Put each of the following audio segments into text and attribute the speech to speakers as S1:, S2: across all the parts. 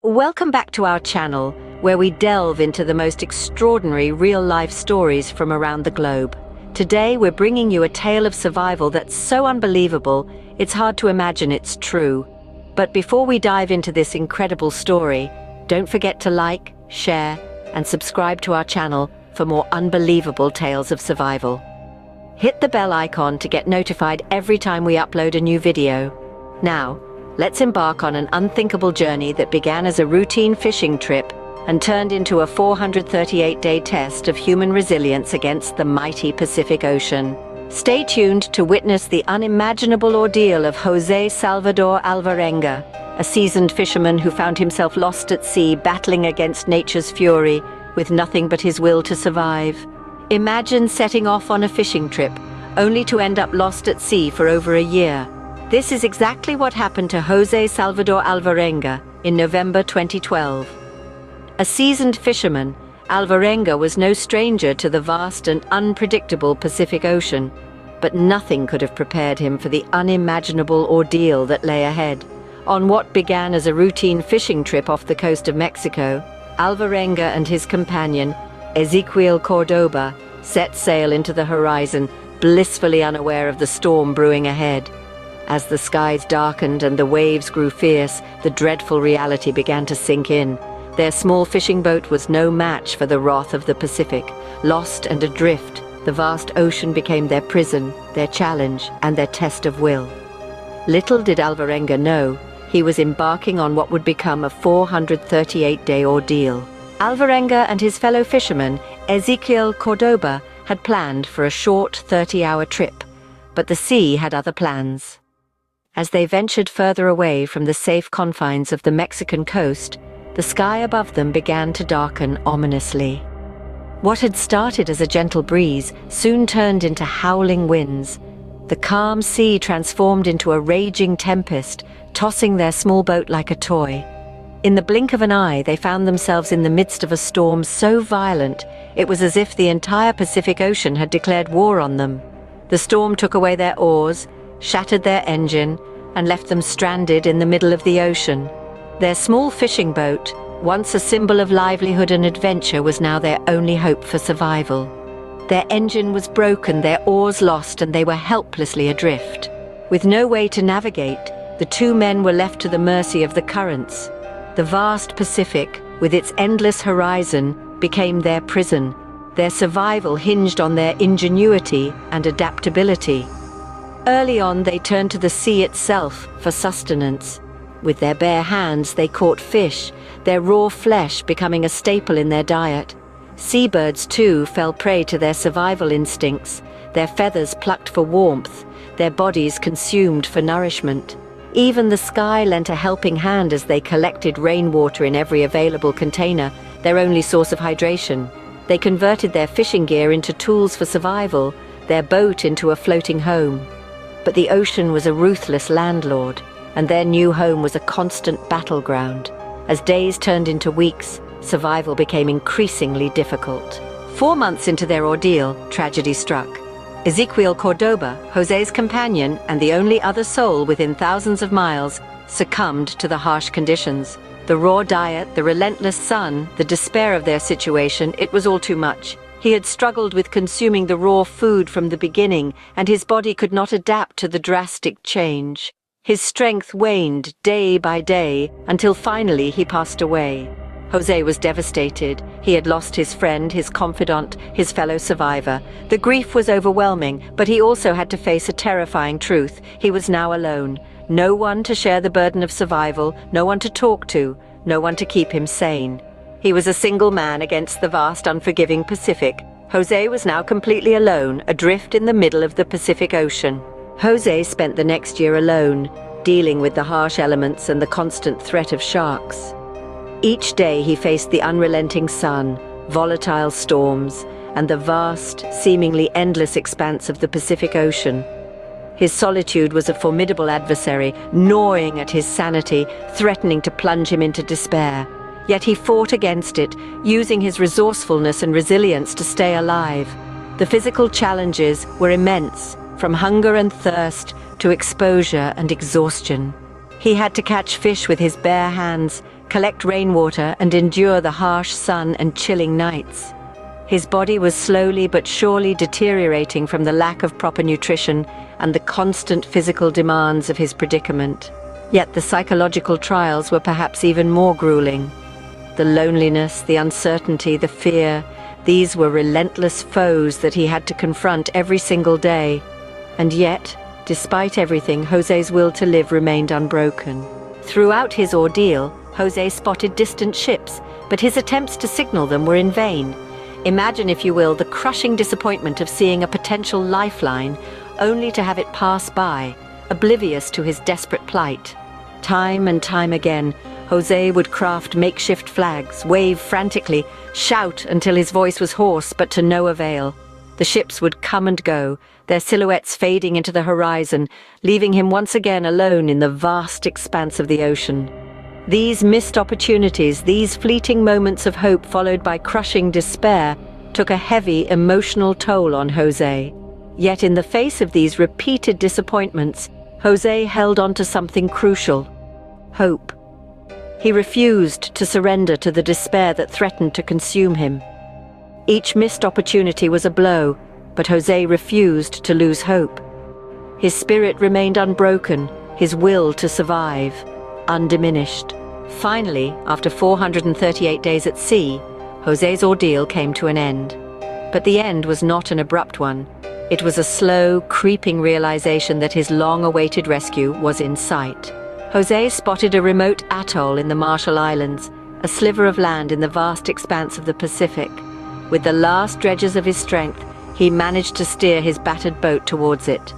S1: Welcome back to our channel, where we delve into the most extraordinary real-life stories from around the globe. Today, we're bringing you a tale of survival that's so unbelievable, it's hard to imagine it's true. But before we dive into this incredible story, don't forget to like, share, and subscribe to our channel for more unbelievable tales of survival. Hit the bell icon to get notified every time we upload a new video. Now, let's embark on an unthinkable journey that began as a routine fishing trip and turned into a 438-day test of human resilience against the mighty Pacific Ocean. Stay tuned to witness the unimaginable ordeal of José Salvador Alvarenga, a seasoned fisherman who found himself lost at sea battling against nature's fury with nothing but his will to survive. Imagine setting off on a fishing trip, only to end up lost at sea for over a year. This is exactly what happened to José Salvador Alvarenga in November 2012. A seasoned fisherman, Alvarenga was no stranger to the vast and unpredictable Pacific Ocean, but nothing could have prepared him for the unimaginable ordeal that lay ahead. On what began as a routine fishing trip off the coast of Mexico, Alvarenga and his companion, Ezequiel Cordoba, set sail into the horizon, blissfully unaware of the storm brewing ahead. As the skies darkened and the waves grew fierce, the dreadful reality began to sink in. Their small fishing boat was no match for the wrath of the Pacific. Lost and adrift, the vast ocean became their prison, their challenge, and their test of will. Little did Alvarenga know, he was embarking on what would become a 438-day ordeal. Alvarenga and his fellow fisherman, Ezequiel Cordoba, had planned for a short 30-hour trip, but the sea had other plans. As they ventured further away from the safe confines of the Mexican coast, the sky above them began to darken ominously. What had started as a gentle breeze soon turned into howling winds. The calm sea transformed into a raging tempest, tossing their small boat like a toy. In the blink of an eye, they found themselves in the midst of a storm so violent, it was as if the entire Pacific Ocean had declared war on them. The storm took away their oars, shattered their engine, and left them stranded in the middle of the ocean. Their small fishing boat, once a symbol of livelihood and adventure, was now their only hope for survival. Their engine was broken, their oars lost, and they were helplessly adrift. With no way to navigate, the two men were left to the mercy of the currents. The vast Pacific, with its endless horizon, became their prison. Their survival hinged on their ingenuity and adaptability. Early on, they turned to the sea itself for sustenance. With their bare hands, they caught fish, their raw flesh becoming a staple in their diet. Seabirds, too, fell prey to their survival instincts, their feathers plucked for warmth, their bodies consumed for nourishment. Even the sky lent a helping hand as they collected rainwater in every available container, their only source of hydration. They converted their fishing gear into tools for survival, their boat into a floating home. But the ocean was a ruthless landlord, and their new home was a constant battleground. As days turned into weeks, survival became increasingly difficult. 4 months into their ordeal, tragedy struck. Ezequiel Cordoba, José's companion and the only other soul within thousands of miles, succumbed to the harsh conditions. The raw diet, the relentless sun, the despair of their situation, it was all too much. He had struggled with consuming the raw food from the beginning, and his body could not adapt to the drastic change. His strength waned day by day, until finally he passed away. José was devastated. He had lost his friend, his confidant, his fellow survivor. The grief was overwhelming, but he also had to face a terrifying truth. He was now alone. No one to share the burden of survival, no one to talk to, no one to keep him sane. He was a single man against the vast, unforgiving Pacific. José was now completely alone, adrift in the middle of the Pacific Ocean. José spent the next year alone, dealing with the harsh elements and the constant threat of sharks. Each day he faced the unrelenting sun, volatile storms, and the vast, seemingly endless expanse of the Pacific Ocean. His solitude was a formidable adversary, gnawing at his sanity, threatening to plunge him into despair. Yet he fought against it, using his resourcefulness and resilience to stay alive. The physical challenges were immense, from hunger and thirst to exposure and exhaustion. He had to catch fish with his bare hands, collect rainwater, and endure the harsh sun and chilling nights. His body was slowly but surely deteriorating from the lack of proper nutrition and the constant physical demands of his predicament. Yet the psychological trials were perhaps even more grueling. The loneliness, the uncertainty, the fear, these were relentless foes that he had to confront every single day. And yet, despite everything, José's will to live remained unbroken. Throughout his ordeal, José spotted distant ships, but his attempts to signal them were in vain. Imagine, if you will, the crushing disappointment of seeing a potential lifeline, only to have it pass by, oblivious to his desperate plight. Time and time again, José would craft makeshift flags, wave frantically, shout until his voice was hoarse, but to no avail. The ships would come and go, their silhouettes fading into the horizon, leaving him once again alone in the vast expanse of the ocean. These missed opportunities, these fleeting moments of hope followed by crushing despair, took a heavy emotional toll on José. Yet in the face of these repeated disappointments, José held on to something crucial: hope. He refused to surrender to the despair that threatened to consume him. Each missed opportunity was a blow, but José refused to lose hope. His spirit remained unbroken, his will to survive undiminished. Finally, after 438 days at sea, José's ordeal came to an end. But the end was not an abrupt one. It was a slow, creeping realization that his long-awaited rescue was in sight. José spotted a remote atoll in the Marshall Islands, a sliver of land in the vast expanse of the Pacific. With the last dredges of his strength, he managed to steer his battered boat towards it.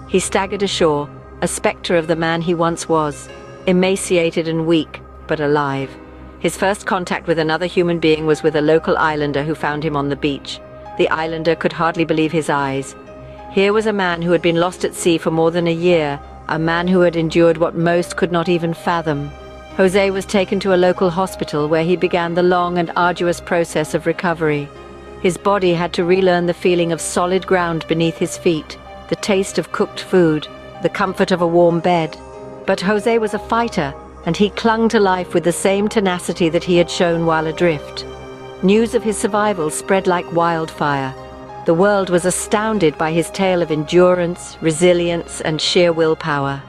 S1: He staggered ashore, a spectre of the man he once was, emaciated and weak, but alive. His first contact with another human being was with a local islander who found him on the beach. The islander could hardly believe his eyes. Here was a man who had been lost at sea for more than a year, a man who had endured what most could not even fathom. José was taken to a local hospital where he began the long and arduous process of recovery. His body had to relearn the feeling of solid ground beneath his feet, the taste of cooked food, the comfort of a warm bed. But José was a fighter, and he clung to life with the same tenacity that he had shown while adrift. News of his survival spread like wildfire. The world was astounded by his tale of endurance, resilience, and sheer willpower.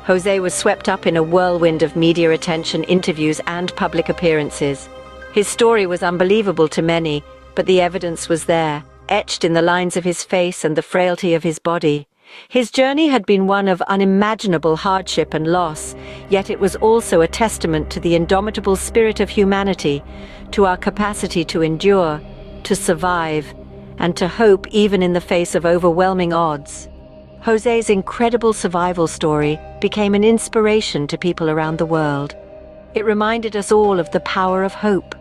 S1: José was swept up in a whirlwind of media attention, interviews, and public appearances. His story was unbelievable to many, but the evidence was there, etched in the lines of his face and the frailty of his body. His journey had been one of unimaginable hardship and loss, yet it was also a testament to the indomitable spirit of humanity, to our capacity to endure, to survive, and to hope even in the face of overwhelming odds. José's incredible survival story became an inspiration to people around the world. It reminded us all of the power of hope,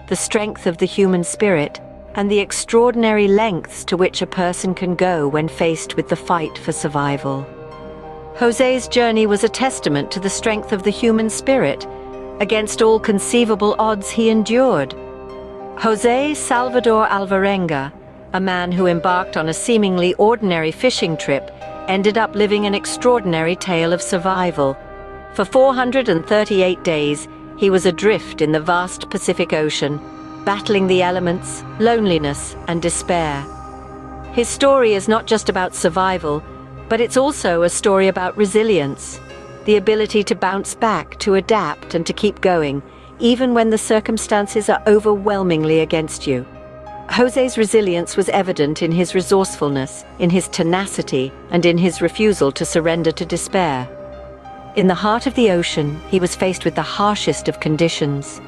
S1: the strength of the human spirit, and the extraordinary lengths to which a person can go when faced with the fight for survival. José's journey was a testament to the strength of the human spirit. Against all conceivable odds, he endured. José Salvador Alvarenga, a man who embarked on a seemingly ordinary fishing trip, ended up living an extraordinary tale of survival. For 438 days, he was adrift in the vast Pacific Ocean, battling the elements, loneliness, and despair. His story is not just about survival, but it's also a story about resilience, the ability to bounce back, to adapt, and to keep going, even when the circumstances are overwhelmingly against you. José's resilience was evident in his resourcefulness, in his tenacity, and in his refusal to surrender to despair. In the heart of the ocean, he was faced with the harshest of conditions.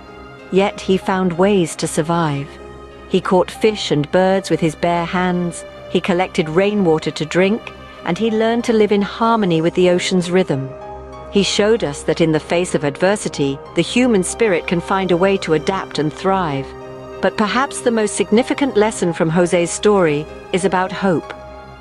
S1: Yet he found ways to survive. He caught fish and birds with his bare hands, he collected rainwater to drink, and he learned to live in harmony with the ocean's rhythm. He showed us that in the face of adversity, the human spirit can find a way to adapt and thrive. But perhaps the most significant lesson from José's story is about hope.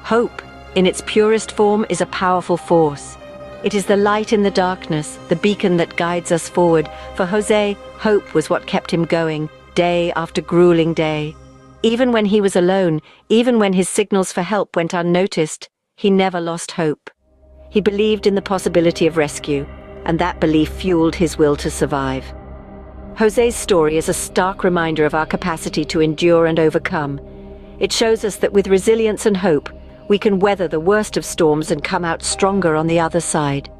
S1: Hope, in its purest form, is a powerful force. It is the light in the darkness, the beacon that guides us forward. For José, hope was what kept him going, day after grueling day. Even when he was alone, even when his signals for help went unnoticed, he never lost hope. He believed in the possibility of rescue, and that belief fueled his will to survive. José's story is a stark reminder of our capacity to endure and overcome. It shows us that with resilience and hope, we can weather the worst of storms and come out stronger on the other side.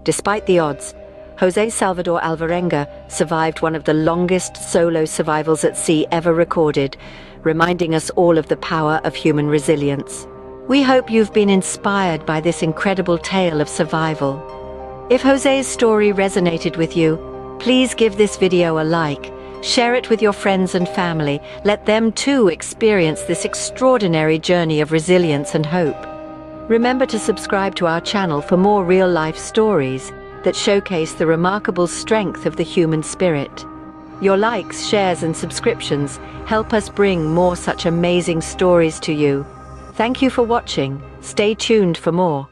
S1: Despite the odds, José Salvador Alvarenga survived one of the longest solo survivals at sea ever recorded, reminding us all of the power of human resilience. We hope you've been inspired by this incredible tale of survival. If José's story resonated with you, please give this video a like, share it with your friends and family, let them too experience this extraordinary journey of resilience and hope. Remember to subscribe to our channel for more real-life stories that showcase the remarkable strength of the human spirit. Your likes, shares, and subscriptions help us bring more such amazing stories to you. Thank you for watching. Stay tuned for more.